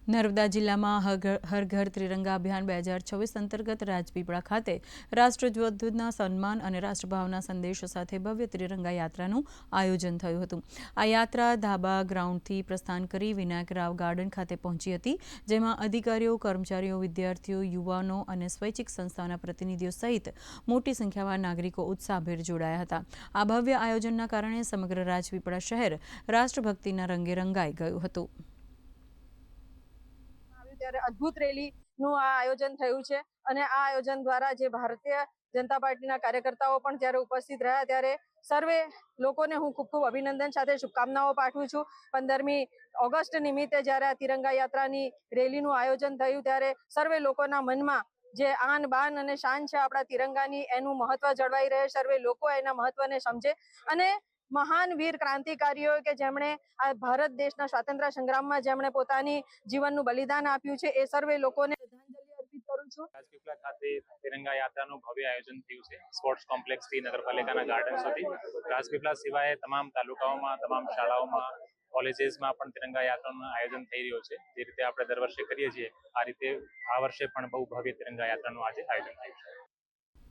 નર્મદા જિલ્લામાં હર ઘર ત્રિરંગા અભિયાન 2026 અંતર્ગત રાજપીપળા ખાતે રાષ્ટ્રધ્વજના સન્માન અને રાષ્ટ્રભાવના સંદેશ સાથે ભવ્ય ત્રિરંગા યાત્રાનું આયોજન થયું હતું। આ યાત્રા ધાબા ગ્રાઉન્ડથી પ્રસ્થાન કરી વિનાયક રાવ ગાર્ડન ખાતે પહોંચી હતી, જેમાં અધિકારીઓ, કર્મચારીઓ, વિદ્યાર્થીઓ, યુવાનો અને સ્વૈચ્છિક સંસ્થાઓના પ્રતિનિધિઓ સહિત મોટી સંખ્યામાં નાગરિકો ઉત્સાહભેર જોડાયા હતા। આ ભવ્ય આયોજનના કારણે સમગ્ર રાજપીપળા શહેર રાષ્ટ્રભક્તિના રંગે રંગાઈ ગયું હતું। ત્યારે અદ્ભુત રેલીનું આ આયોજન થયું છે અને આ આયોજન દ્વારા જે ભારતીય જનતા પાર્ટીના કાર્યકર્તાઓ પણ જ્યારે ઉપસ્થિત રહ્યા ત્યારે સર્વે લોકોને હું ખૂબ ખૂબ અભિનંદન સાથે શુભકામનાઓ પાઠવું છું। 15મી ઓગસ્ટ નિમિત્તે જ્યારે આ તિરંગા યાત્રાની રેલીનું આયોજન થયું ત્યારે સર્વે લોકોના મનમાં જે આન બાન અને શાન છે આપણા તિરંગાની, એનું મહત્વ જળવાઈ રહે, સર્વે લોકો એના મહત્વને સમજે અને મહાન વીર ક્રાંતિકારીઓ કે જેમણે આ ભારત દેશના સ્વાતંત્ર્ય સંગ્રામમાં જેમણે પોતાની જીવનનું બલિદાન આપ્યું છે એ સર્વે લોકોને શ્રદ્ધાંજલિ અર્પિત કરું છું। રાજપીપળા ખાતે તિરંગા યાત્રાનું ભવ્ય આયોજન થયું છે। સ્પોર્ટ્સ કોમ્પ્લેક્સથી નગરપાલિકાના ગાર્ડન સુધી રાજપીપળા સિવાય તમામ તાલુકાઓમાં, તમામ શાળાઓમાં, કોલેજીસમાં પણ તિરંગા યાત્રાનું આયોજન થઈ રહ્યું છે। જે રીતે આપણે દર વર્ષે કરીએ છીએ આ રીતે આ વર્ષે પણ બહુ ભવ્ય તિરંગા યાત્રાનું આજે આયોજન થયું છે।